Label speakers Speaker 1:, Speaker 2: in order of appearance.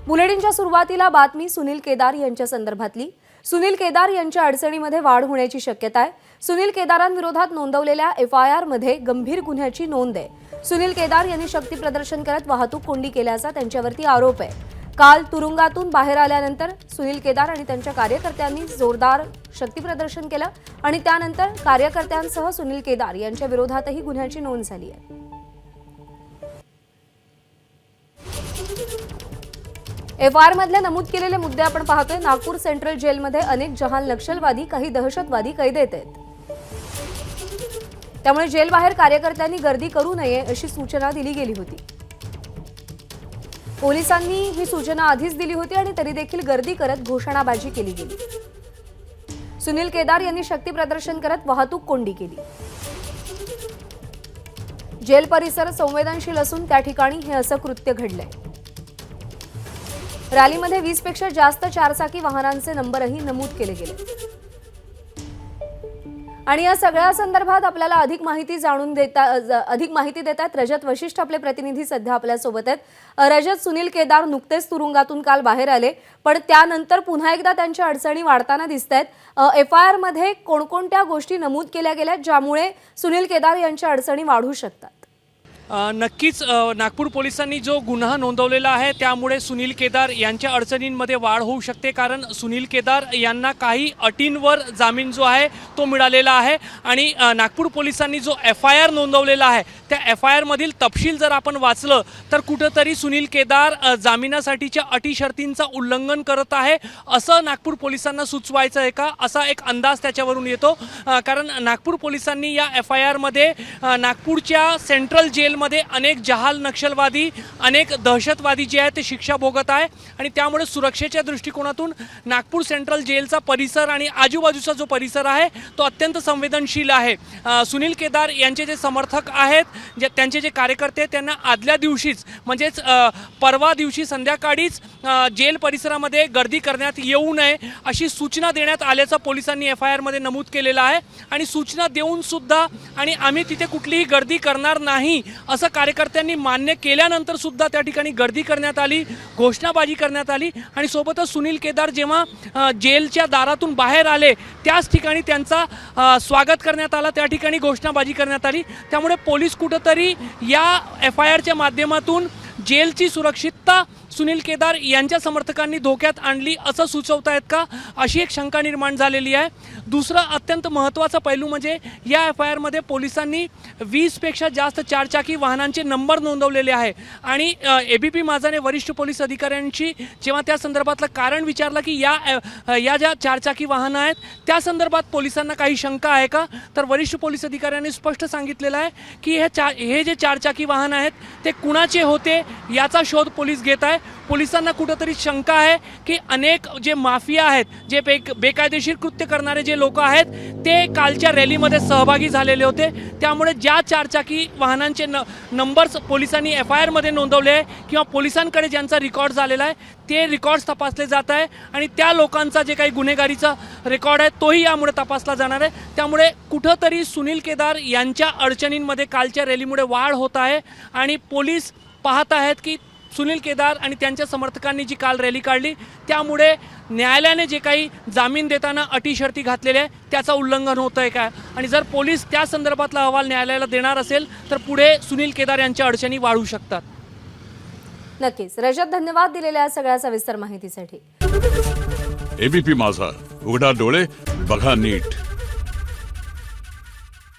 Speaker 1: बुलेटिनच्या सुरुवातीला बातमी सुनील केदार यांच्या संदर्भातली। सुनील केदार यांच्या अडचणीमध्ये वाढ होण्याची शक्यता आहे। सुनील केदारांविरोधात नोंदवलेल्या एफआयआर मध्ये गंभीर गुन्ह्याची नोंद आहे। सुनील केदार यांनी शक्ती प्रदर्शन करत वाहतूक कोंडी केल्याचा त्यांच्यावरती आरोप आहे। काल तुरुंगातून बाहेर आल्यानंतर सुनील केदार आणि त्यांच्या कार्यकर्त्यांनी जोरदार शक्ती प्रदर्शन केलं आणि त्यानंतर कार्यकर्त्यांसह सुनील केदार यांच्या विरोधातही गुन्ह्याची नोंद झाली आहे। एफआयआर मधले नमूद केलेले मुद्दे आपण पाहतोय। नागपूर सेंट्रल जेलमध्ये अनेक जहाल नक्षलवादी, काही दहशतवादी कैद आहेत। त्यामुळे जेल बाहेर कार्यकर्त्यांनी गर्दी करू नये अशी सूचना दिली गेली होती। पोलिसांनी ही सूचना आधीच दिली होती आणि तरी देखील गर्दी करत घोषणाबाजी केली गेली। सुनील केदार यांनी शक्ती प्रदर्शन करत वाहतूक कोंडी केली। जेल परिसर संवेदनशील असून त्या ठिकाणी हे असं कृत्य घडलंय। रॅलीमध्ये 20 पेक्षा जास्त चारचाकी वाहनांचे नंबरही नमूद केले गेले। आणि या सगळ्या संदर्भात आपल्याला अधिक माहिती देतात रजत वशिष्ठ आपले प्रतिनिधी सध्या आपल्या सोबत आहेत। रजत, सुनील केदार नुकतेच तुरुंगातून काल बाहेर आले, पण त्यानंतर पुन्हा एकदा त्यांच्या अडचणी वाढताना दिसतायत। एफआयआर मध्ये कोणकोणत्या गोष्टी नमूद केल्या गेल्या ज्यामुळे सुनील केदार यांच्या अडचणी वाढू शकतात?
Speaker 2: नक्कीच नागपूर पोलिसांनी जो गुन्हा नोंदवलेला आहे त्यामुळे सुनील केदार यांच्या अडचणींमध्ये वाढ होऊ शकते। कारण सुनील केदार यांना काही अटींवर जामीन जो आहे तो मिळालेला आहे आणि नागपूर पोलिसांनी जो एफआयआर नोंदवलेला आहे त्या एफआयआर मधील तपशील जर आपण वाचलं तर कुठेतरी सुनील केदार जामिनासाठीच्या अटी शर्तींचा उल्लंघन करत आहे असं नागपूर पोलिसांना सुचवायचं आहे का, असा एक अंदाज त्याच्यावरून येतो। कारण नागपूर पोलिसांनी या एफआयआर मध्ये नागपूरच्या सेंट्रल जेल मध्ये अनेक जहाल नक्षलवादी, अनेक दहशतवादी जे आहेत ते शिक्षा भोगत आहे आणि त्यामुळे सुरक्षेच्या दृष्टिकोनातून नागपूर सेंट्रल जेलचा परिसर आणि आजूबाजूचा जो परिसर आहे तो अत्यंत संवेदनशील आहे। सुनील केदार यांचे जे समर्थक आहेत, त्यांचे जे कार्यकर्ते, त्यांना आदल्या दिवशीच म्हणजेच परवा दिवशी संध्याकाळीच जेल परिसरामध्ये गर्दी करण्यात येऊ नये अशी सूचना देण्यात आल्याचं पोलिसांनी एफआयआर मध्ये नमूद केलेलं आहे। आणि सूचना देऊन सुद्धा आणि आम्ही तिथे कुठलीही गर्दी करणार नाही असं कार्यकर्त्यांनी मान्य केल्यानंतर सुद्धा त्या ठिकाणी गर्दी करण्यात आली, घोषणाबाजी करण्यात आली आणि सोबतच सुनील केदार जेव्हा जेलच्या दारातून बाहेर आले त्याच ठिकाणी त्यांचा स्वागत करण्यात आला, त्या ठिकाणी घोषणाबाजी करण्यात आली। त्यामुळे पोलीस कुठेतरी या एफआयआरच्या माध्यमातून जेलची सुरक्षितता सुनील केदार यांच्या समर्थकांनी धोक्यात आणली असं सुचवतायत का, अशी एक शंका निर्माण झालेली आहे। दुसरा अत्यंत महत्त्वाचा पैलू म्हणजे या एफआयआर मध्ये पोलिसांनी 20 पेक्षा जास्त चारचाकी वाहनांचे नंबर नोंदवलेले आहे आणि एबीपी माझाने वरिष्ठ पोलीस अधिकाऱ्यांशी जेव्हा त्या संदर्भातलं कारण विचारलं की या ज्या चारचाकी वाहनं आहेत त्या संदर्भात पोलिसांना काही शंका आहे का, तर वरिष्ठ पोलीस अधिकाऱ्यांनी स्पष्ट सांगितलेलं आहे की हे जे चारचाकी वाहन आहेत ते कुणाचे होते याचा शोध पोलीस घेत आहे। पोलिसांना कुठेतरी शंका आहे की अनेक जे माफिया आहेत, जे बेकायदेशीर कृत्य करणारे जे लोक आहेत ते कालच्या रॅलीमध्ये सहभागी झालेले होते। त्यामुळे ज्या चारचाकी वाहनांचे नंबर्स पोलिसांनी एफआयआर मध्ये नोंदवले आहे किंवा पोलिसांकडे ज्यांचा रेकॉर्ड झालेला आहे ते रेकॉर्ड्स तपासले जात आहे आणि त्या लोकांचा जे काही गुन्हेगारीचा रेकॉर्ड आहे तोही यामुळे तपासला जाणार आहे। त्यामुळे कुठेतरी सुनील केदार यांच्या अडचणींमध्ये कालच्या रॅलीमुळे वाढ होत आहे आणि पोलीस पाहत आहेत की सुनील केदार आणि त्यांच्या समर्थकांनी जी काल रॅली काढली त्यामुळे न्यायालयाने जे काही जामीन देताना अटी शर्ती घातलेल्या आहे त्याचं उल्लंघन होतं आहे का, आणि जर पोलीस त्या संदर्भातला अहवाल न्यायालयाला देणार असेल तर पुढे सुनील केदार यांच्या अडचणी वाढू शकतात।
Speaker 1: नक्कीच रजत, धन्यवाद दिलेल्या सगळ्या सविस्तर माहितीसाठी।
Speaker 3: एबीपी माझा, उघडा डोळे बघा नीट।